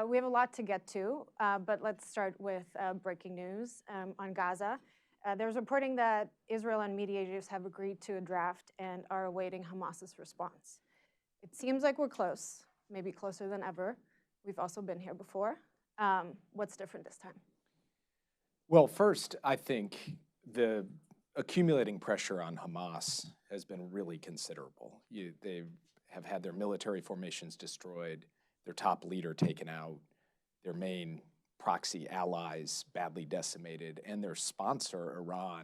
We have a lot to get to, but let's start with breaking news on Gaza. There's reporting that Israel and mediators have agreed to a draft and are awaiting Hamas's response. It seems like we're close, maybe closer than ever. We've also been here before. What's different this time? Well, first, I think the accumulating pressure on Hamas has been really considerable. They have had their military formations destroyed, their top leader taken out, their main proxy allies badly decimated, and their sponsor, Iran,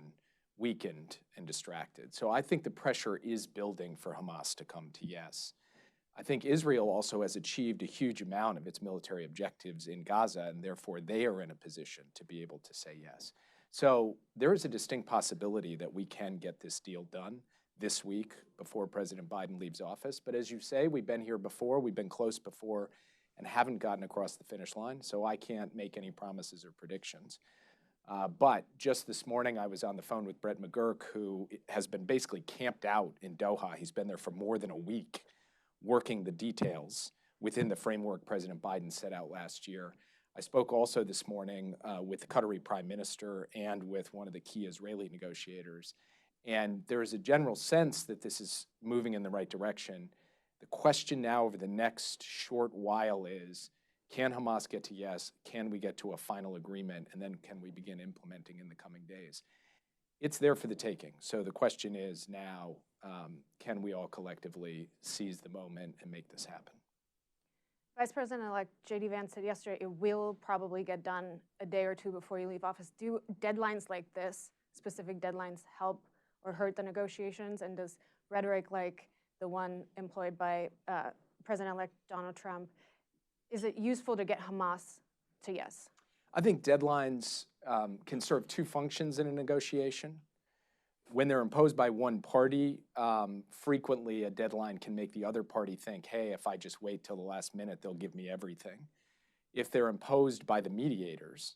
weakened and distracted. So I think the pressure is building for Hamas to come to yes. I think Israel also has achieved a huge amount of its military objectives in Gaza, and therefore they are in a position to be able to say yes. So there is a distinct possibility that we can get this deal done this week before President Biden leaves office. But as you say, we've been here before, we've been close before, and haven't gotten across the finish line, so I can't make any promises or predictions. But just this morning, I was on the phone with Brett McGurk, who has been basically camped out in Doha. He's been there for more than a week, working the details within the framework President Biden set out last year. I spoke also this morning with the Qatari Prime Minister and with one of the key Israeli negotiators. And there is a general sense that this is moving in the right direction. The question now over the next short while is, can Hamas get to yes? Can we get to a final agreement? And then can we begin implementing in the coming days? It's there for the taking. So the question is now, can we all collectively seize the moment and make this happen? Vice President-elect J.D. Vance said yesterday it will probably get done a day or two before you leave office. Do deadlines like this, specific deadlines, help or hurt the negotiations? And does rhetoric like the one employed by President-elect Donald Trump, is it useful to get Hamas to yes? I think deadlines can serve two functions in a negotiation. When they're imposed by one party, frequently a deadline can make the other party think, hey, if I just wait till the last minute, they'll give me everything. If they're imposed by the mediators,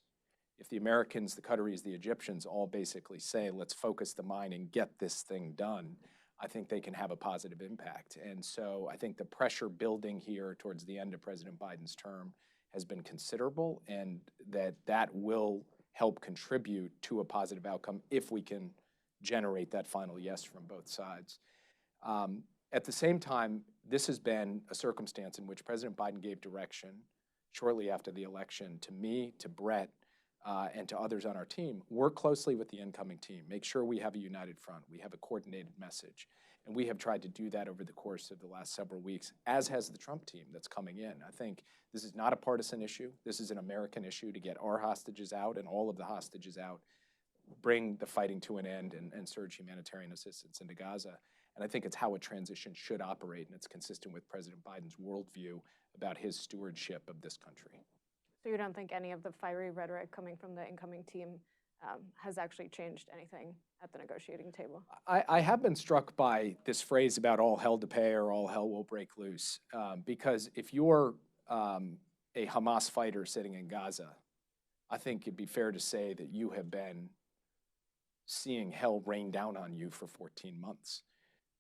if the Americans, the Qataris, the Egyptians all basically say, let's focus the mind and get this thing done, I think they can have a positive impact. And so I think the pressure building here towards the end of President Biden's term has been considerable, and that will help contribute to a positive outcome if we can generate that final yes from both sides. At the same time, this has been a circumstance in which President Biden gave direction shortly after the election to me, to Brett, and to others on our team. Work closely with the incoming team. Make sure we have a united front. We have a coordinated message. And we have tried to do that over the course of the last several weeks, as has the Trump team that's coming in. I think this is not a partisan issue. This is an American issue to get our hostages out and all of the hostages out, bring the fighting to an end, and surge humanitarian assistance into Gaza. And I think it's how a transition should operate, and it's consistent with President Biden's worldview about his stewardship of this country. So you don't think any of the fiery rhetoric coming from the incoming team has actually changed anything at the negotiating table? I have been struck by this phrase about all hell to pay or all hell will break loose, because if you're a Hamas fighter sitting in Gaza, I think it'd be fair to say that you have been seeing hell rain down on you for 14 months.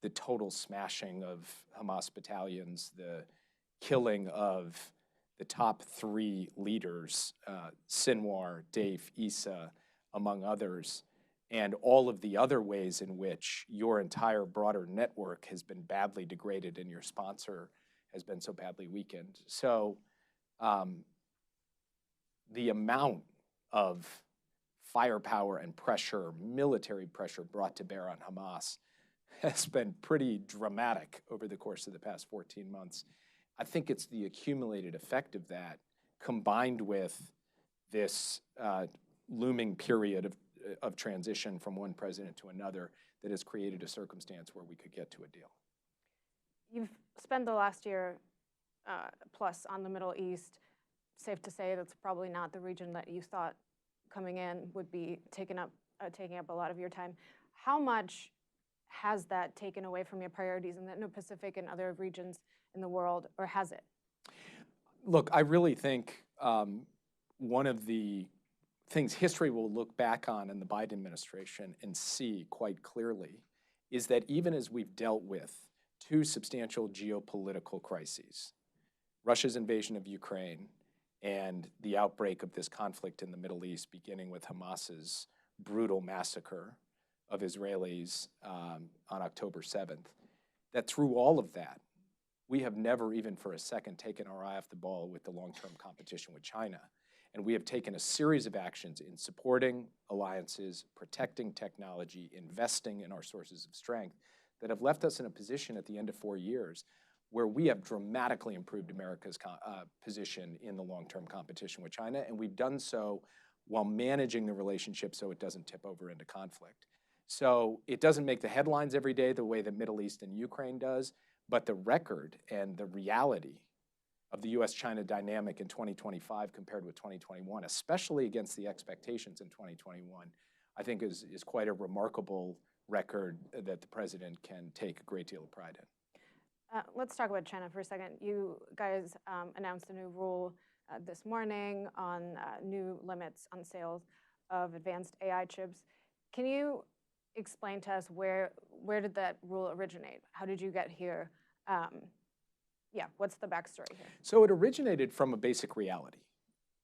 The total smashing of Hamas battalions, the killing of the top three leaders, Sinwar, Deif, Issa, among others, and all of the other ways in which your entire broader network has been badly degraded and your sponsor has been so badly weakened. So the amount of firepower and pressure, military pressure brought to bear on Hamas has been pretty dramatic over the course of the past 14 months. I think it's the accumulated effect of that combined with this looming period of transition from one president to another that has created a circumstance where we could get to a deal. You've spent the last year plus on the Middle East. Safe to say that's probably not the region that you thought coming in would be taking up a lot of your time. How much has that taken away from your priorities in the Indo-Pacific and other regions in the world, or has it? Look, I really think one of the things history will look back on in the Biden administration and see quite clearly is that even as we've dealt with two substantial geopolitical crises, Russia's invasion of Ukraine and the outbreak of this conflict in the Middle East, beginning with Hamas's brutal massacre of Israelis on October 7th, that through all of that, we have never even for a second taken our eye off the ball with the long-term competition with China. And we have taken a series of actions in supporting alliances, protecting technology, investing in our sources of strength that have left us in a position at the end of 4 years where we have dramatically improved America's position in the long-term competition with China. And we've done so while managing the relationship so it doesn't tip over into conflict. So it doesn't make the headlines every day the way the Middle East and Ukraine does, but the record and the reality of the US-China dynamic in 2025 compared with 2021, especially against the expectations in 2021, I think is quite a remarkable record that the president can take a great deal of pride in. Let's talk about China for a second. You guys announced a new rule this morning on new limits on sales of advanced AI chips. Can you explain to us where did that rule originate? How did you get here? Yeah, what's the backstory here? So it originated from a basic reality,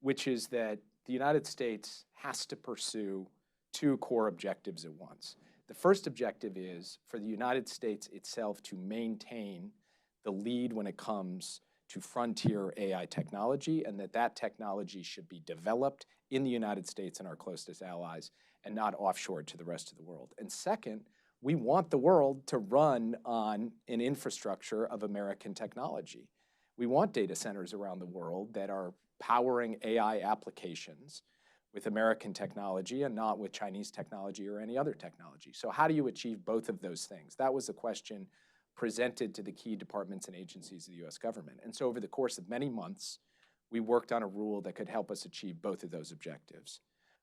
which is that the United States has to pursue two core objectives at once. The first objective is for the United States itself to maintain the lead when it comes to frontier AI technology, and that technology should be developed in the United States and our closest allies and not offshored to the rest of the world. And second, we want the world to run on an infrastructure of American technology. We want data centers around the world that are powering AI applications with American technology and not with Chinese technology or any other technology. So how do you achieve both of those things? That was the question presented to the key departments and agencies of the US government. And so over the course of many months, we worked on a rule that could help us achieve both of those objectives.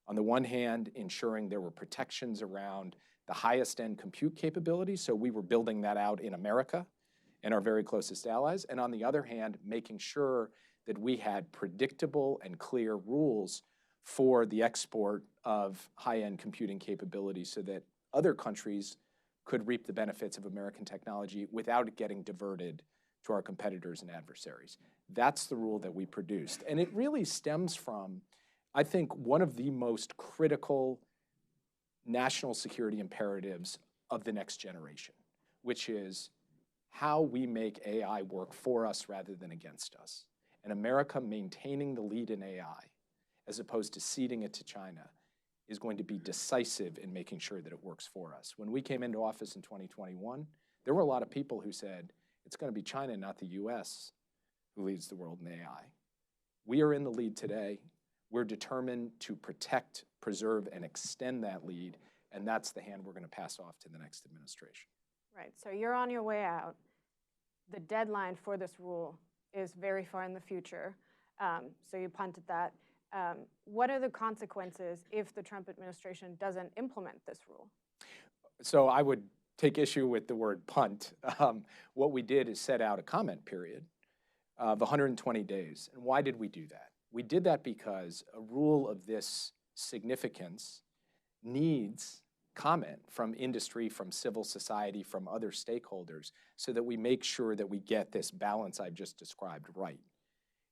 On the one hand, ensuring there were protections around the highest end compute capability, so we were building that out in America and our very closest allies. And on the other hand, making sure that we had predictable and clear rules for the export of high-end computing capabilities so that other countries could reap the benefits of American technology without it getting diverted to our competitors and adversaries. That's the rule that we produced. And it really stems from, I think, one of the most critical national security imperatives of the next generation, which is how we make AI work for us rather than against us. And America maintaining the lead in AI, as opposed to ceding it to China, is going to be decisive in making sure that it works for us. When we came into office in 2021, there were a lot of people who said, it's going to be China, not the US, who leads the world in AI. We are in the lead today. We're determined to protect, preserve, and extend that lead, and that's the hand we're going to pass off to the next administration. Right, so you're on your way out. The deadline for this rule is very far in the future, so you punted that. What are the consequences if the Trump administration doesn't implement this rule? So I would take issue with the word punt. What we did is set out a comment period of 120 days. And why did we do that? We did that because a rule of this significance needs comment from industry, from civil society, from other stakeholders, so that we make sure that we get this balance I've just described right.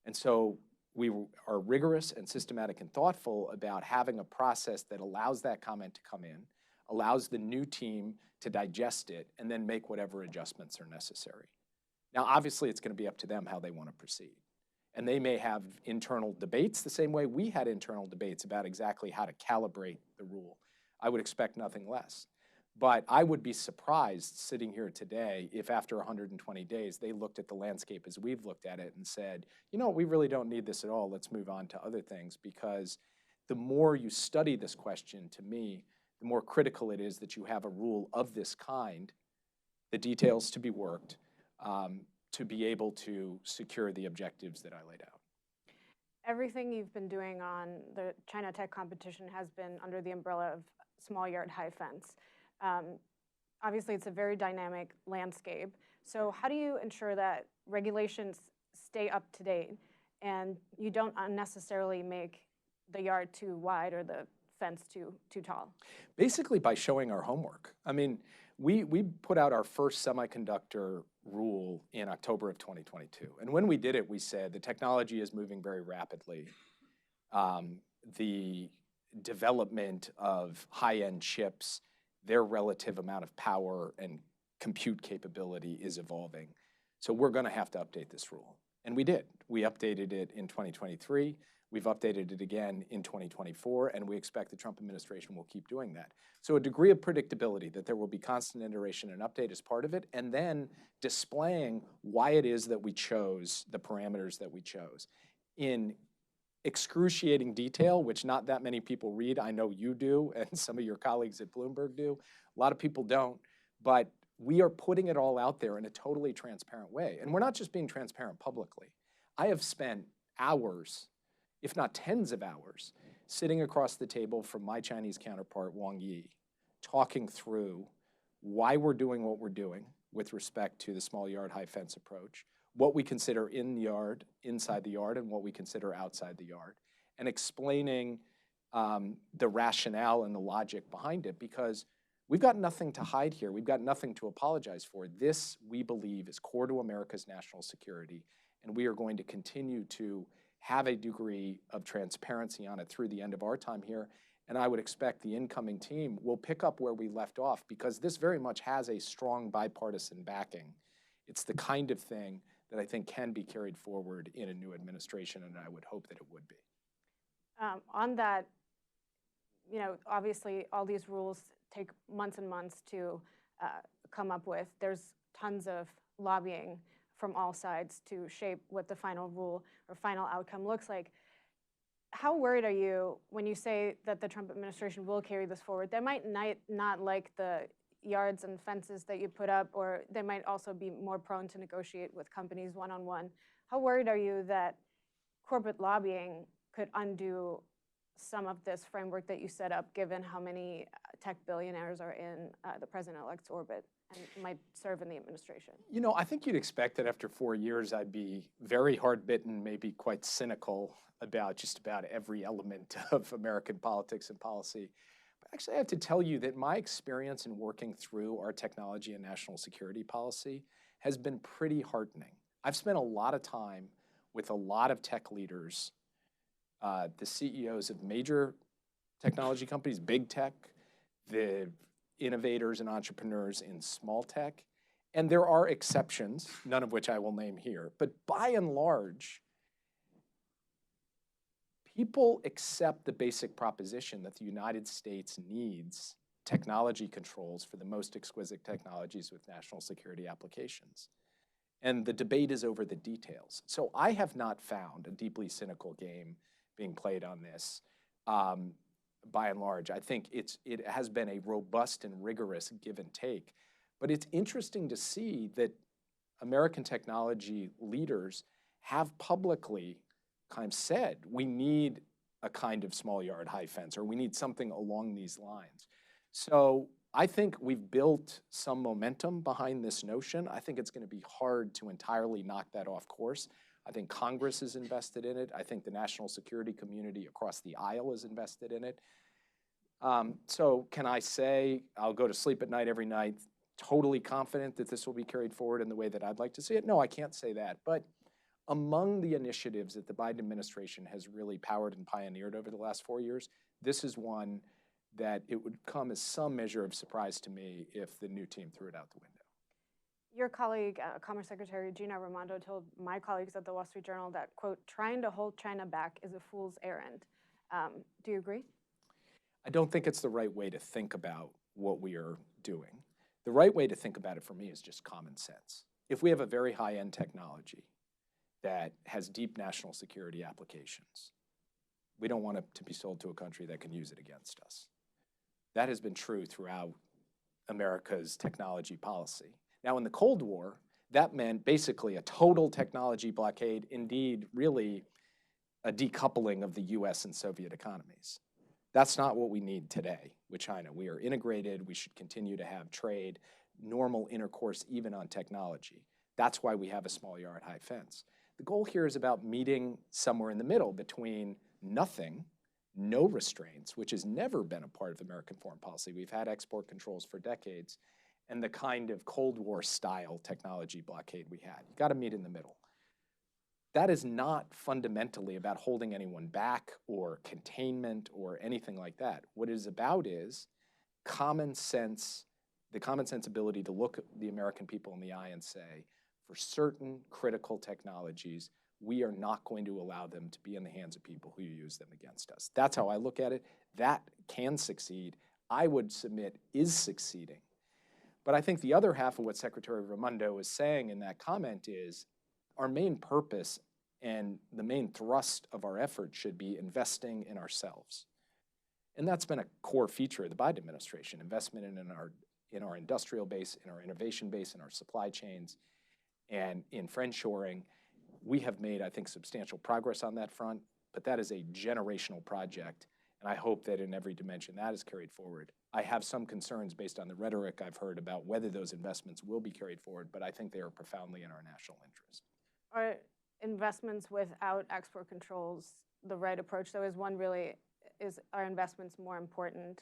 And so we are rigorous and systematic and thoughtful about having a process that allows that comment to come in, allows the new team to digest it, and then make whatever adjustments are necessary. Now, obviously, it's going to be up to them how they want to proceed. And they may have internal debates the same way we had internal debates about exactly how to calibrate the rule. I would expect nothing less. But I would be surprised sitting here today if after 120 days they looked at the landscape as we've looked at it and said, you know, we really don't need this at all. Let's move on to other things. Because the more you study this question, to me, the more critical it is that you have a rule of this kind, the details to be worked, to be able to secure the objectives that I laid out. Everything you've been doing on the China tech competition has been under the umbrella of small yard, high fence. Obviously, it's a very dynamic landscape. So how do you ensure that regulations stay up to date and you don't unnecessarily make the yard too wide or the fence too tall? Basically by showing our homework. I mean, we put out our first semiconductor rule in October of 2022. And when we did it, we said the technology is moving very rapidly. The development of high-end chips, their relative amount of power and compute capability is evolving. So we're going to have to update this rule. And we did. We updated it in 2023. We've updated it again in 2024, and we expect the Trump administration will keep doing that. So a degree of predictability that there will be constant iteration and update is part of it, and then displaying why it is that we chose the parameters that we chose in excruciating detail, which not that many people read. I know you do, and some of your colleagues at Bloomberg do. A lot of people don't, but we are putting it all out there in a totally transparent way. And we're not just being transparent publicly. I have spent hours, if not tens of hours, sitting across the table from my Chinese counterpart, Wang Yi, talking through why we're doing what we're doing with respect to the small yard, high fence approach, what we consider in the yard, inside the yard, and what we consider outside the yard, and explaining the rationale and the logic behind it, because we've got nothing to hide here. We've got nothing to apologize for. This, we believe, is core to America's national security, and we are going to continue to have a degree of transparency on it through the end of our time here. And I would expect the incoming team will pick up where we left off, because this very much has a strong bipartisan backing. It's the kind of thing that I think can be carried forward in a new administration, and I would hope that it would be. On that, obviously all these rules take months and months to come up with. There's tons of lobbying from all sides to shape what the final rule or final outcome looks like. How worried are you when you say that the Trump administration will carry this forward? They might not like the yards and fences that you put up, or they might also be more prone to negotiate with companies one-on-one. How worried are you that corporate lobbying could undo some of this framework that you set up, given how many tech billionaires are in the president-elect's orbit and might serve in the administration? I think you'd expect that after 4 years, I'd be very hard-bitten, maybe quite cynical about just about every element of American politics and policy. But actually, I have to tell you that my experience in working through our technology and national security policy has been pretty heartening. I've spent a lot of time with a lot of tech leaders, the CEOs of major technology companies, big tech, the innovators and entrepreneurs in small tech. And there are exceptions, none of which I will name here. But by and large, people accept the basic proposition that the United States needs technology controls for the most exquisite technologies with national security applications. And the debate is over the details. So I have not found a deeply cynical game being played on this. By and large, I think it has been a robust and rigorous give and take. But it's interesting to see that American technology leaders have publicly kind of said, we need a kind of small yard, high fence, or we need something along these lines. So I think we've built some momentum behind this notion. I think it's going to be hard to entirely knock that off course. I think Congress is invested in it. I think the national security community across the aisle is invested in it. So can I say I'll go to sleep at night every night totally confident that this will be carried forward in the way that I'd like to see it? No, I can't say that. But among the initiatives that the Biden administration has really powered and pioneered over the last 4 years, this is one that it would come as some measure of surprise to me if the new team threw it out the window. Your colleague, Commerce Secretary Gina Raimondo, told my colleagues at the Wall Street Journal that, quote, trying to hold China back is a fool's errand. Do you agree? I don't think it's the right way to think about what we are doing. The right way to think about it for me is just common sense. If we have a very high-end technology that has deep national security applications, we don't want it to be sold to a country that can use it against us. That has been true throughout America's technology policy. Now, in the Cold War, that meant basically a total technology blockade, indeed, really a decoupling of the US and Soviet economies. That's not what we need today with China. We are integrated. We should continue to have trade, normal intercourse, even on technology. That's why we have a small yard, high fence. The goal here is about meeting somewhere in the middle between nothing, no restraints, which has never been a part of American foreign policy. We've had export controls for decades, and the kind of Cold War style technology blockade we had. You got to meet in the middle. That is not fundamentally about holding anyone back or containment or anything like that. What it is about is common sense, the common sense ability to look the American people in the eye and say, for certain critical technologies, we are not going to allow them to be in the hands of people who use them against us. That's how I look at it. That can succeed. I would submit is succeeding. But I think the other half of what Secretary Raimondo is saying in that comment is our main purpose and the main thrust of our effort should be investing in ourselves. And that's been a core feature of the Biden administration, investment in our industrial base, in our innovation base, in our supply chains, and in friendshoring. We have made, I think, substantial progress on that front, but that is a generational project, and I hope that in every dimension that is carried forward. I have some concerns based on the rhetoric I've heard about whether those investments will be carried forward, but I think they are profoundly in our national interest. Are investments without export controls the right approach, though? Are investments more important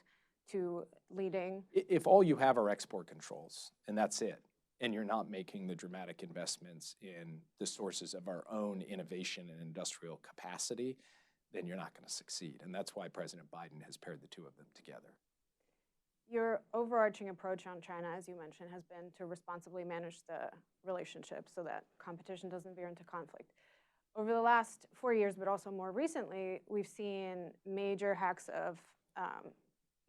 to leading? If all you have are export controls, and that's it, and you're not making the dramatic investments in the sources of our own innovation and industrial capacity, then you're not going to succeed. And that's why President Biden has paired the two of them together. Your overarching approach on China, as you mentioned, has been to responsibly manage the relationship so that competition doesn't veer into conflict. Over the last 4 years, but also more recently, we've seen major hacks of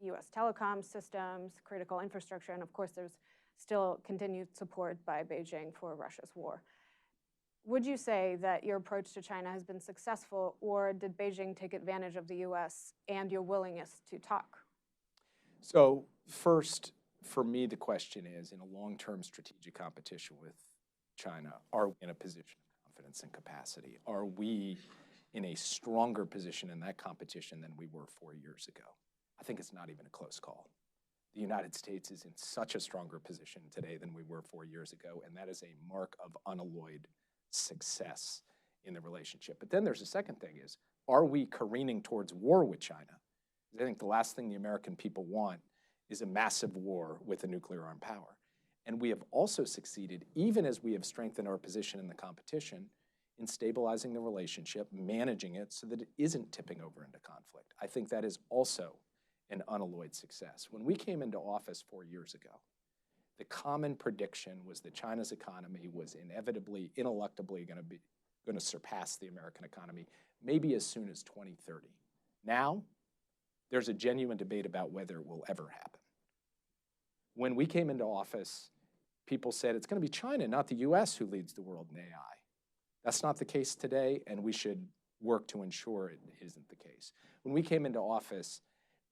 U.S. telecom systems, critical infrastructure, and of course there's still continued support by Beijing for Russia's war. Would you say that your approach to China has been successful, or did Beijing take advantage of the U.S. and your willingness to talk? So first, for me, the question is, in a long-term strategic competition with China, are we in a position of confidence and capacity? Are we in a stronger position in that competition than we were 4 years ago? I think it's not even a close call. The United States is in such a stronger position today than we were 4 years ago, and that is a mark of unalloyed success in the relationship. But then there's a second thing is, are we careening towards war with China? I think the last thing the American people want is a massive war with a nuclear armed power. And we have also succeeded, even as we have strengthened our position in the competition, in stabilizing the relationship, managing it so that it isn't tipping over into conflict. I think that is also an unalloyed success. When we came into office 4 years ago, the common prediction was that China's economy was inevitably, ineluctably going to surpass the American economy, maybe as soon as 2030. Now, there's a genuine debate about whether it will ever happen. When we came into office, people said it's going to be China, not the US, who leads the world in AI. That's not the case today, and we should work to ensure it isn't the case. When we came into office,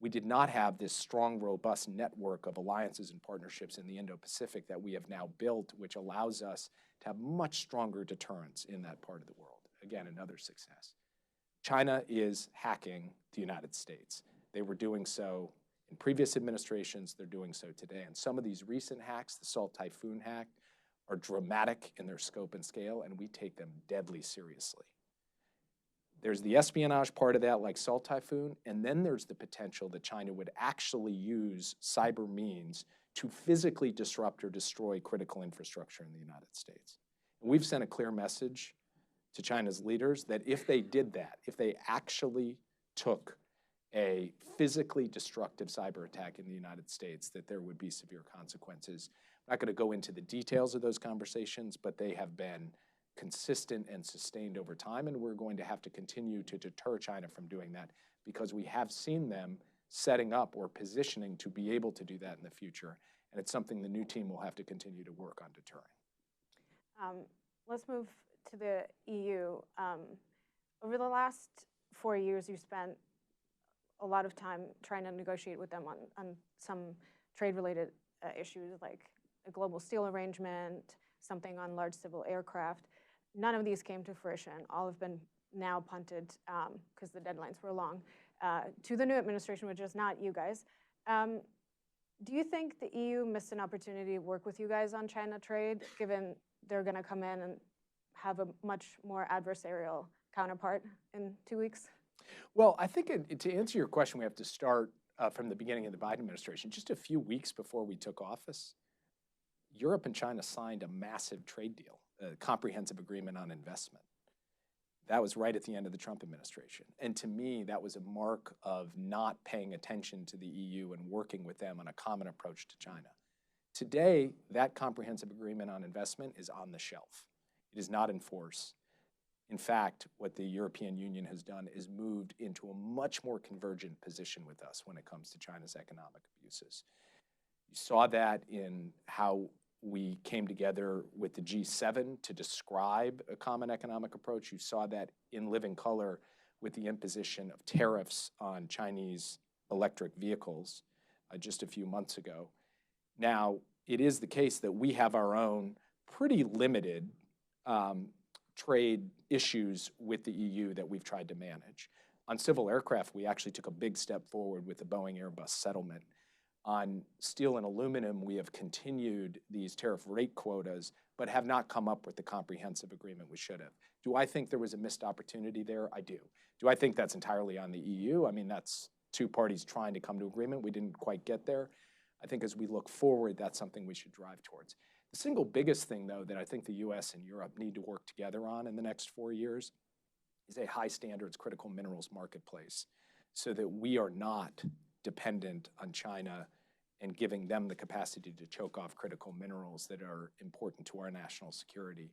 we did not have this strong, robust network of alliances and partnerships in the Indo-Pacific that we have now built, which allows us to have much stronger deterrence in that part of the world. Again, another success. China is hacking the United States. They were doing so in previous administrations. They're doing so today. And some of these recent hacks, the Salt Typhoon hack, are dramatic in their scope and scale, and we take them deadly seriously. There's the espionage part of that, like Salt Typhoon, and then there's the potential that China would actually use cyber means to physically disrupt or destroy critical infrastructure in the United States. And we've sent a clear message to China's leaders that if they did that, if they actually took a physically destructive cyber attack in the United States, that there would be severe consequences. I'm not going to go into the details of those conversations, but they have been consistent and sustained over time, and we're going to have to continue to deter China from doing that because we have seen them setting up or positioning to be able to do that in the future, and it's something the new team will have to continue to work on deterring. Let's move to the EU. Over the last 4 years, you spent a lot of time trying to negotiate with them on some trade-related issues like a global steel arrangement, something on large civil aircraft. None of these came to fruition. All have been now punted because the deadlines were long to the new administration, which is not you guys. Do you think the EU missed an opportunity to work with you guys on China trade, given they're going to come in and have a much more adversarial counterpart in 2 weeks? Well, I think to answer your question, we have to start from the beginning of the Biden administration. Just a few weeks before we took office, Europe and China signed a massive trade deal, a comprehensive agreement on investment. That was right at the end of the Trump administration. And to me, that was a mark of not paying attention to the EU and working with them on a common approach to China. Today, that comprehensive agreement on investment is on the shelf. It is not in force. In fact, what the European Union has done is moved into a much more convergent position with us when it comes to China's economic abuses. You saw that in how we came together with the G7 to describe a common economic approach. You saw that in living color with the imposition of tariffs on Chinese electric vehicles just a few months ago. Now, it is the case that we have our own pretty limited trade issues with the EU that we've tried to manage. On civil aircraft, we actually took a big step forward with the Boeing-Airbus settlement. On steel and aluminum, we have continued these tariff rate quotas, but have not come up with the comprehensive agreement we should have. Do I think there was a missed opportunity there? I do. Do I think that's entirely on the EU? I mean, that's two parties trying to come to agreement. We didn't quite get there. I think as we look forward, that's something we should drive towards. The single biggest thing, though, that I think the US and Europe need to work together on in the next 4 years is a high standards critical minerals marketplace so that we are not dependent on China and giving them the capacity to choke off critical minerals that are important to our national security.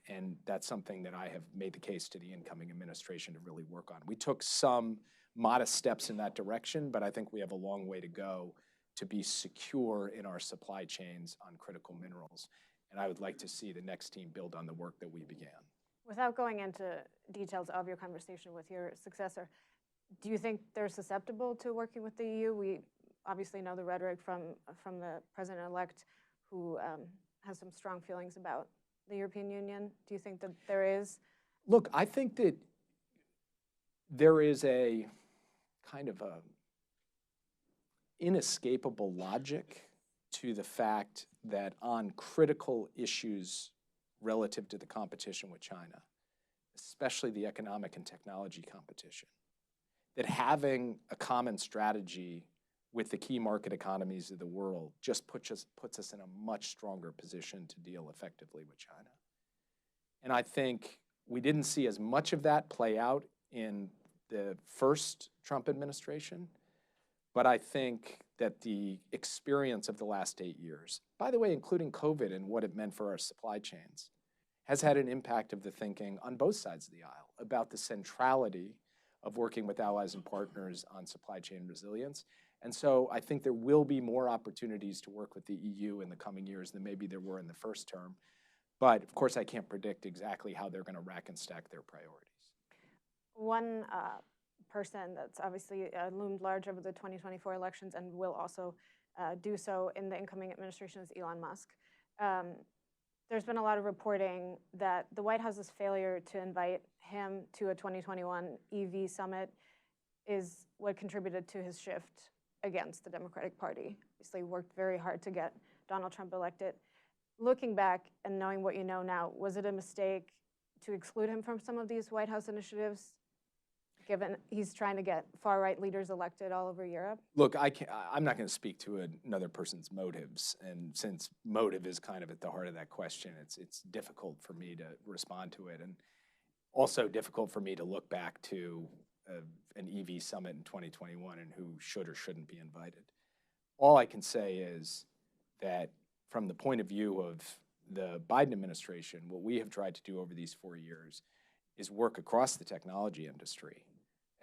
And that's something that I have made the case to the incoming administration to really work on. We took some modest steps in that direction, but I think we have a long way to go to be secure in our supply chains on critical minerals. And I would like to see the next team build on the work that we began. Without going into details of your conversation with your successor, do you think they're susceptible to working with the EU? We obviously know the rhetoric from the president-elect who has some strong feelings about the European Union. Do you think that there is? Look, I think that there is a kind of a inescapable logic to the fact that on critical issues relative to the competition with China, especially the economic and technology competition, that having a common strategy with the key market economies of the world just puts us in a much stronger position to deal effectively with China. And I think we didn't see as much of that play out in the first Trump administration, but I think that the experience of the last 8 years, by the way, including COVID and what it meant for our supply chains, has had an impact of the thinking on both sides of the aisle about the centrality of working with allies and partners on supply chain resilience. And so I think there will be more opportunities to work with the EU in the coming years than maybe there were in the first term. But of course, I can't predict exactly how they're going to rack and stack their priorities. One person that's obviously loomed large over the 2024 elections and will also do so in the incoming administration is Elon Musk. There's been a lot of reporting that the White House's failure to invite him to a 2021 EV summit is what contributed to his shift against the Democratic Party. Obviously worked very hard to get Donald Trump elected. Looking back and knowing what you know now, was it a mistake to exclude him from some of these White House initiatives, given he's trying to get far-right leaders elected all over Europe? Look, I'm not going to speak to another person's motives, and since motive is kind of at the heart of that question, it's difficult for me to respond to it, and also difficult for me to look back to an EV summit in 2021 and who should or shouldn't be invited. All I can say is that from the point of view of the Biden administration, what we have tried to do over these 4 years is work across the technology industry,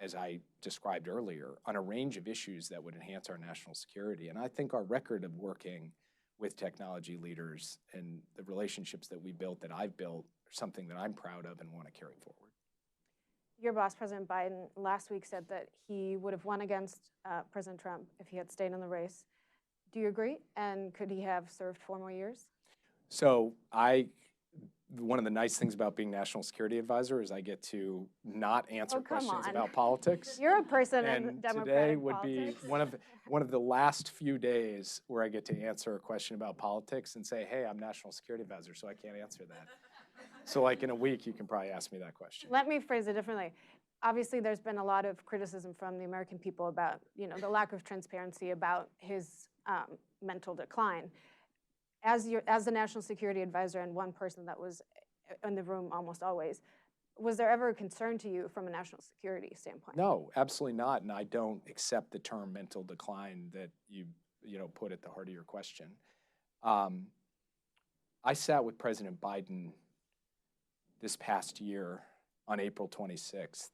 as I described earlier, on a range of issues that would enhance our national security. And I think our record of working with technology leaders and the relationships that we built, that I've built, are something that I'm proud of and want to carry forward. Your boss, President Biden, last week said that he would have won against President Trump if he had stayed in the race. Do you agree? And could he have served 4 more years? So one of the nice things about being National Security Advisor is I get to not answer questions about politics. You're a person and in Democratic today would politics. be one of the last few days where I get to answer a question about politics and say, hey, I'm National Security Advisor, so I can't answer that. So like in a week, you can probably ask me that question. Let me phrase it differently. Obviously, there's been a lot of criticism from the American people about, the lack of transparency about his mental decline. as the national security advisor and one person that was in the room almost always, was there ever a concern to you from a national security standpoint? No, absolutely not. And I don't accept the term mental decline that you put at the heart of your question. I sat with President Biden this past year on April 26th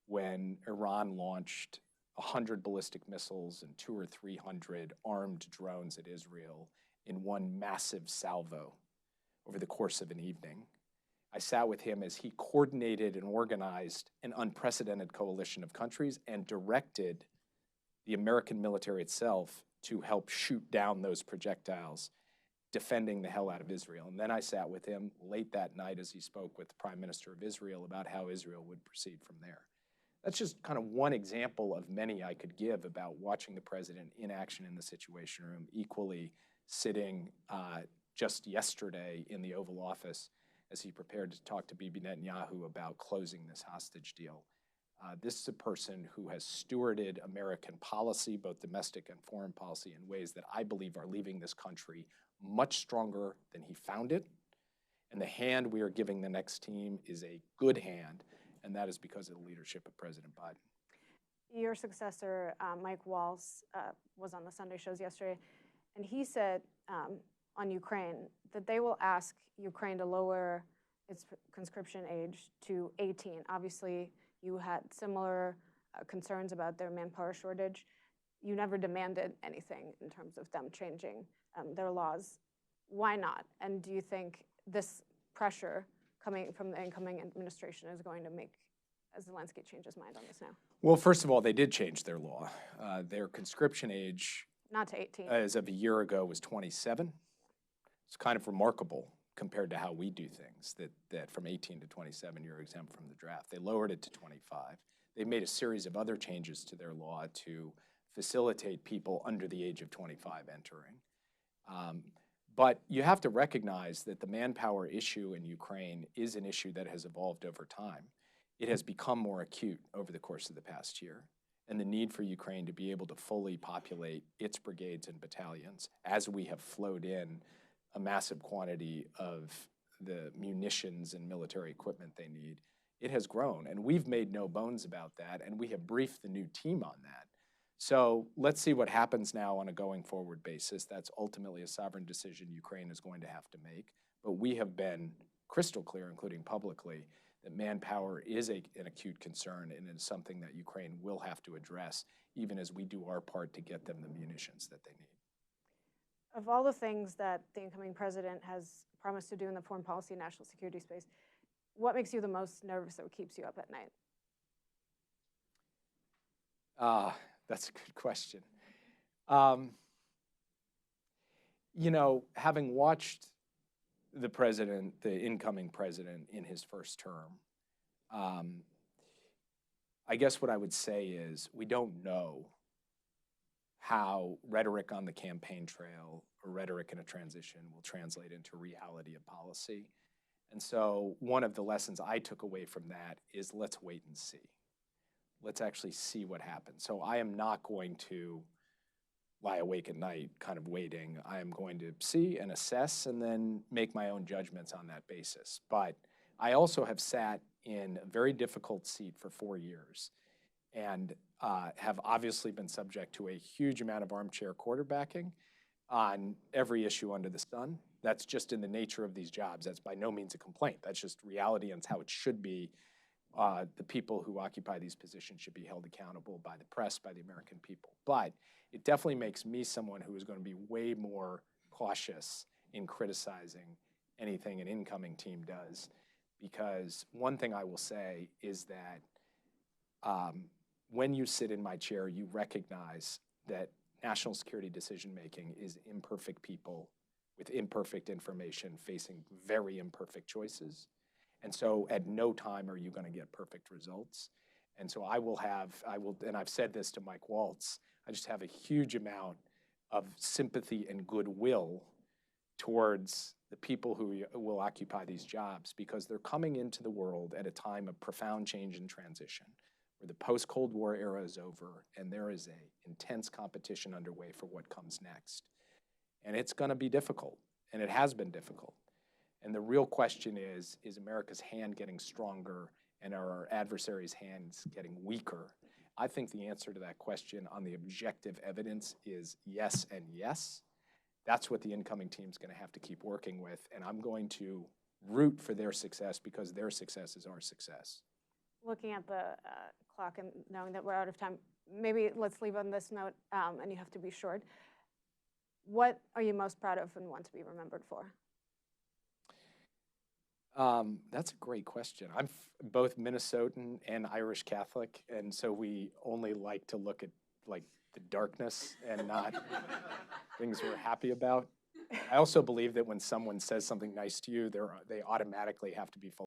when Iran launched 100 ballistic missiles and 200 or 300 armed drones at Israel in one massive salvo over the course of an evening. I sat with him as he coordinated and organized an unprecedented coalition of countries and directed the American military itself to help shoot down those projectiles, defending the hell out of Israel. And then I sat with him late that night as he spoke with the Prime Minister of Israel about how Israel would proceed from there. That's just kind of one example of many I could give about watching the president in action in the Situation Room, equally sitting just yesterday in the Oval Office as he prepared to talk to Bibi Netanyahu about closing this hostage deal. This is a person who has stewarded American policy, both domestic and foreign policy, in ways that I believe are leaving this country much stronger than he found it. And the hand we are giving the next team is a good hand, and that is because of the leadership of President Biden. Your successor, Mike Waltz, was on the Sunday shows yesterday, and he said on Ukraine that they will ask Ukraine to lower its conscription age to 18. Obviously, you had similar concerns about their manpower shortage. You never demanded anything in terms of them changing their laws. Why not? And do you think this pressure coming from the incoming administration is going to make Zelensky change his mind on this now? Well, first of all, they did change their law. Their conscription age, not to 18, as of a year ago, was 27. It's kind of remarkable compared to how we do things, that from 18 to 27, you're exempt from the draft. They lowered it to 25. They made a series of other changes to their law to facilitate people under the age of 25 entering. But you have to recognize that the manpower issue in Ukraine is an issue that has evolved over time. It has become more acute over the course of the past year, and the need for Ukraine to be able to fully populate its brigades and battalions as we have flowed in a massive quantity of the munitions and military equipment they need, it has grown. And we've made no bones about that, and we have briefed the new team on that. So let's see what happens now on a going forward basis. That's ultimately a sovereign decision Ukraine is going to have to make. But we have been crystal clear, including publicly, that manpower is an acute concern and is something that Ukraine will have to address, even as we do our part to get them the munitions that they need. Of all the things that the incoming president has promised to do in the foreign policy and national security space, what makes you the most nervous or keeps you up at night? That's a good question. Having watched the president, the incoming president, in his first term, I guess what I would say is we don't know how rhetoric on the campaign trail or rhetoric in a transition will translate into reality of policy. And so one of the lessons I took away from that is let's wait and see. Let's actually see what happens. So I am not going to lie awake at night kind of waiting. I am going to see and assess and then make my own judgments on that basis. But I also have sat in a very difficult seat for 4 years and have obviously been subject to a huge amount of armchair quarterbacking on every issue under the sun. That's just in the nature of these jobs. That's by no means a complaint. That's just reality, and it's how it should be. The people who occupy these positions should be held accountable by the press, by the American people. But it definitely makes me someone who is going to be way more cautious in criticizing anything an incoming team does. Because one thing I will say is that when you sit in my chair, you recognize that national security decision-making is imperfect people with imperfect information facing very imperfect choices. And so at no time are you going to get perfect results. And so and I've said this to Mike Waltz, I just have a huge amount of sympathy and goodwill towards the people who will occupy these jobs, because they're coming into the world at a time of profound change and transition, where the post-Cold War era is over and there is an intense competition underway for what comes next. And it's going to be difficult. and it has been difficult. And the real question is America's hand getting stronger and are our adversaries' hands getting weaker? I think the answer to that question on the objective evidence is yes and yes. That's what the incoming team's going to have to keep working with, and I'm going to root for their success because their success is our success. Looking at the clock and knowing that we're out of time, maybe let's leave on this note, and you have to be short. What are you most proud of and want to be remembered for? That's a great question. I'm both Minnesotan and Irish Catholic, and so we only like to look at like the darkness and not things we're happy about. I also believe that when someone says something nice to you, they automatically have to be